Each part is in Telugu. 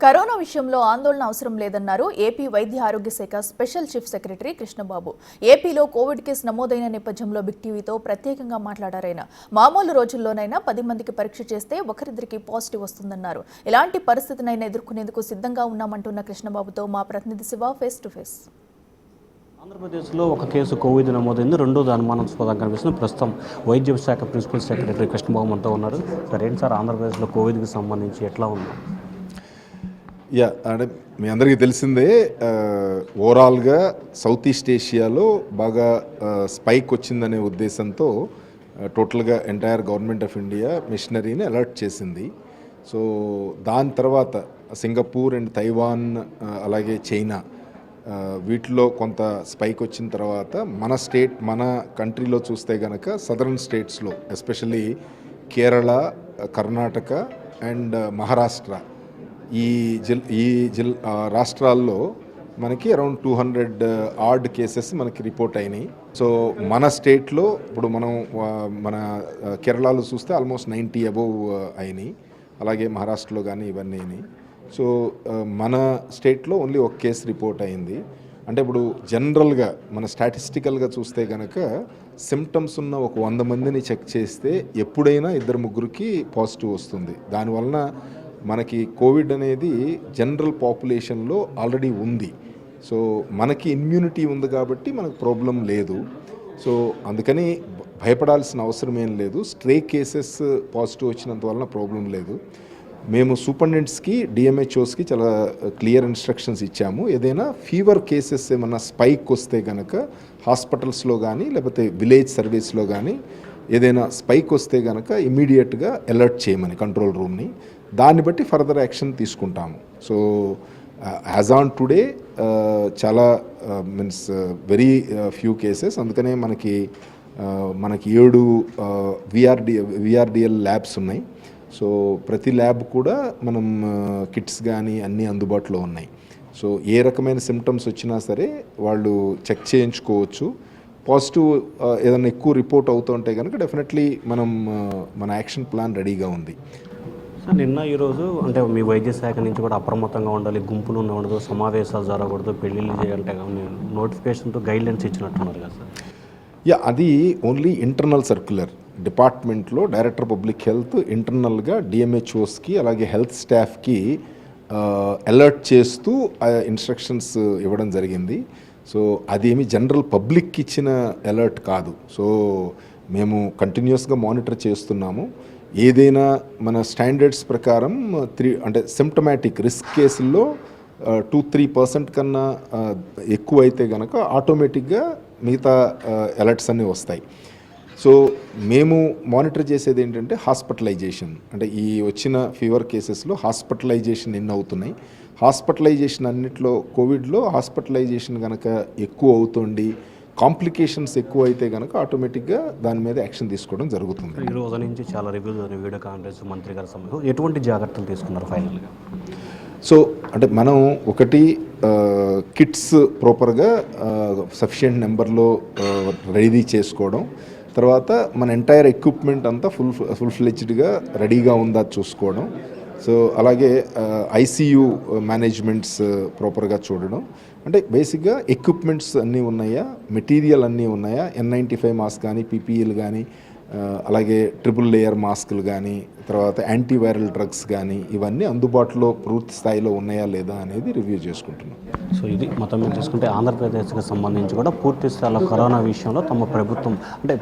కరోనా విషయంలో ఆందోళన అవసరం లేదన్నారు ఏపీ వైద్య ఆరోగ్య శాఖ స్పెషల్ చీఫ్ సెక్రటరీ కృష్ణబాబు. ఏపీలో కోవిడ్ కేసు నమోదైన నేపథ్యంలో బిగ్ టీవీతో ప్రత్యేకంగా మాట్లాడారాయన. మామూలు రోజుల్లోనైనా 10 మందికి పరీక్ష చేస్తే ఒకరిద్దరికి పాజిటివ్ వస్తుందన్నారు. ఇలాంటి పరిస్థితినైనా ఎదుర్కొనేందుకు సిద్ధంగా ఉన్నామంటున్న కృష్ణబాబుతో మా ప్రతినిధి శివ ఫేస్ టు ఫేస్. ఆంధ్రప్రదేశ్లో ఒక కేసు కోవిడ్ నమోదైంది. రెండోది అనుమానాస్పదంగా కనిపిస్తుంది. ప్రస్తుతం వైద్య శాఖ ప్రిన్సిపల్ సెక్రటరీ కృష్ణబాబు అంతా ఉన్నారు. సార్, ఏంటి సార్ ఆంధ్రప్రదేశ్లో కోవిడ్కి సంబంధించి ఎట్లా ఉంది? అంటే మీ అందరికీ తెలిసిందే, ఓవరాల్గా సౌత్ ఈస్ట్ ఏషియాలో బాగా స్పైక్ వచ్చిందనే ఉద్దేశంతో టోటల్గా ఎంటైర్ గవర్నమెంట్ ఆఫ్ ఇండియా మిషనరీని అలర్ట్ చేసింది. సో దాని తర్వాత సింగపూర్ అండ్ తైవాన్ అలాగే చైనా వీటిలో కొంత స్పైక్ వచ్చిన తర్వాత మన కంట్రీలో చూస్తే కనుక సదరన్ స్టేట్స్లో ఎస్పెషల్లీ కేరళ, కర్ణాటక అండ్ మహారాష్ట్ర ఈ రాష్ట్రాల్లో మనకి అరౌండ్ 200 ఆడ్ కేసెస్ మనకి రిపోర్ట్ అయినాయి. సో మన స్టేట్లో ఇప్పుడు మన కేరళలో చూస్తే ఆల్మోస్ట్ 90 అబోవ్ అయినాయి. అలాగే మహారాష్ట్రలో కానీ ఇవన్నీ అయినాయి. సో మన స్టేట్లో ఓన్లీ ఒక కేసు రిపోర్ట్ అయింది. అంటే ఇప్పుడు జనరల్గా మన స్టాటిస్టికల్గా చూస్తే కనుక సిమ్టమ్స్ ఉన్న ఒక 100 మందిని చెక్ చేస్తే ఎప్పుడైనా 2-3కి పాజిటివ్ వస్తుంది. దానివలన మనకి కోవిడ్ అనేది జనరల్ పాపులేషన్లో ఆల్రెడీ ఉంది. సో మనకి ఇమ్యూనిటీ ఉంది కాబట్టి మనకు ప్రాబ్లం లేదు. సో అందుకని భయపడాల్సిన అవసరం ఏం లేదు. స్ట్రే కేసెస్ పాజిటివ్ వచ్చినంత వలన ప్రాబ్లం లేదు. మేము సూపరింటెండెంట్స్కి, డిఎంహెచ్ఓస్కి చాలా క్లియర్ ఇన్స్ట్రక్షన్స్ ఇచ్చాము. ఏదైనా ఫీవర్ కేసెస్ ఏమన్నా స్పైక్ వస్తే కనుక హాస్పిటల్స్లో కానీ లేకపోతే విలేజ్ సర్వీస్లో కానీ ఏదైనా స్పైక్ వస్తే కనుక ఇమీడియట్గా అలర్ట్ చేయమని కంట్రోల్ రూమ్ని, దాన్ని బట్టి ఫర్దర్ యాక్షన్ తీసుకుంటాము. సో యాజ్ ఆన్ టుడే చాలా మీన్స్ వెరీ ఫ్యూ కేసెస్. అందుకనే మనకి 7 విఆర్డిఎల్ ల్యాబ్స్ ఉన్నాయి. సో ప్రతి ల్యాబ్ కూడా మనం కిట్స్ కానీ అన్నీ అందుబాటులో ఉన్నాయి. సో ఏ రకమైన సిమ్టమ్స్ వచ్చినా సరే వాళ్ళు చెక్ చేయించుకోవచ్చు. పాజిటివ్ ఏదైనా ఎక్కువ రిపోర్ట్ అవుతుంటే కనుక డెఫినెట్లీ మన యాక్షన్ ప్లాన్ రెడీగా ఉంది. సార్, నిన్న ఈరోజు అంటే మీ వైద్య శాఖ నుంచి కూడా అప్రమత్తంగా ఉండాలి, గుంపులు ఉండకూడదు, సమావేశాలు జరగకూడదు, పెళ్ళిళ్ళు చేయాలంటే నోటిఫికేషన్తో గైడ్లైన్స్ ఇచ్చినట్టున్నారు కదా సార్? అది ఓన్లీ ఇంటర్నల్ సర్క్యులర్. డిపార్ట్మెంట్లో డైరెక్టర్ పబ్లిక్ హెల్త్ ఇంటర్నల్గా డిఎంహెచ్ఓస్కి అలాగే హెల్త్ స్టాఫ్కి అలర్ట్ చేస్తూ ఇన్స్ట్రక్షన్స్ ఇవ్వడం జరిగింది. సో అదేమి జనరల్ పబ్లిక్కి ఇచ్చిన అలర్ట్ కాదు. సో మేము కంటిన్యూస్గా మానిటర్ చేస్తున్నాము. ఏదైనా మన స్టాండర్డ్స్ ప్రకారం అంటే సిమ్టమాటిక్ రిస్క్ కేసుల్లో 2-3% కన్నా ఎక్కువ అయితే కనుక ఆటోమేటిక్గా మిగతా అలర్ట్స్ అన్నీ వస్తాయి. సో మేము మానిటర్ చేసేది ఏంటంటే హాస్పిటలైజేషన్. అంటే ఈ వచ్చిన ఫీవర్ కేసెస్లో హాస్పిటలైజేషన్ ఎన్ని అవుతున్నాయి, హాస్పిటలైజేషన్ అన్నిట్లో కోవిడ్లో హాస్పిటలైజేషన్ కనుక ఎక్కువ అవుతుంది, కాంప్లికేషన్స్ ఎక్కువ అయితే కనుక ఆటోమేటిక్గా దాని మీద యాక్షన్ తీసుకోవడం జరుగుతుంది. ఈ రోజు నుంచి చాలా రివ్యూలు వీడియో కాన్ఫరెన్స్ మంత్రి గారి సమయంలో ఎటువంటి జాగ్రత్తలు తీసుకున్నారు ఫైనల్గా? సో అంటే మనం ఒకటి కిట్స్ ప్రాపర్గా సఫిషియెంట్ నెంబర్లో రెడీ చేసుకోవడం, తర్వాత మన ఎంటైర్ ఎక్విప్మెంట్ అంతా ఫుల్ ఫ్లెడ్జ్డ్గా రెడీగా ఉందా చూసుకోవడం. సో అలాగే ఐసీయూ మేనేజ్మెంట్స్ ప్రాపర్గా చూడడం. అంటే బేసిక్గా ఎక్విప్మెంట్స్ అన్నీ ఉన్నాయా, మెటీరియల్ అన్నీ ఉన్నాయా, N95 మాస్క్ కానీ, పీపీఈలు కానీ, అలాగే ట్రిపుల్ లేయర్ మాస్కులు కానీ, తర్వాత యాంటీవైరల్ డ్రగ్స్ కానీ ఇవన్నీ అందుబాటులో పూర్తి స్థాయిలో ఉన్నాయా లేదా అనేది రివ్యూ చేసుకుంటున్నాం. సో ఇది మొత్తం మీద చూసుకుంటే ఆంధ్రప్రదేశ్కి సంబంధించి కూడా పూర్తి స్థాయిలో కరోనా విషయంలో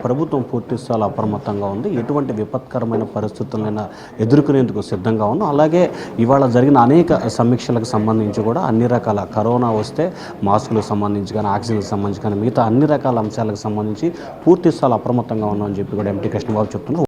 ప్రభుత్వం పూర్తి స్థాయిలో అప్రమత్తంగా ఉంది. ఎటువంటి విపత్కరమైన పరిస్థితులైనా ఎదుర్కొనేందుకు సిద్ధంగా ఉన్నాం. అలాగే ఇవాళ జరిగిన అనేక సమీక్షలకు సంబంధించి కూడా అన్ని రకాల కరోనా వస్తే మాస్కులకు సంబంధించి కానీ, ఆక్సిజన్కి సంబంధించి కానీ, మిగతా అన్ని రకాల అంశాలకు సంబంధించి పూర్తి స్థాయిలో అప్రమత్తంగా ఉన్నామని చెప్పి కూడా ఎంపీ కృష్ణబాబు చెప్తున్నారు.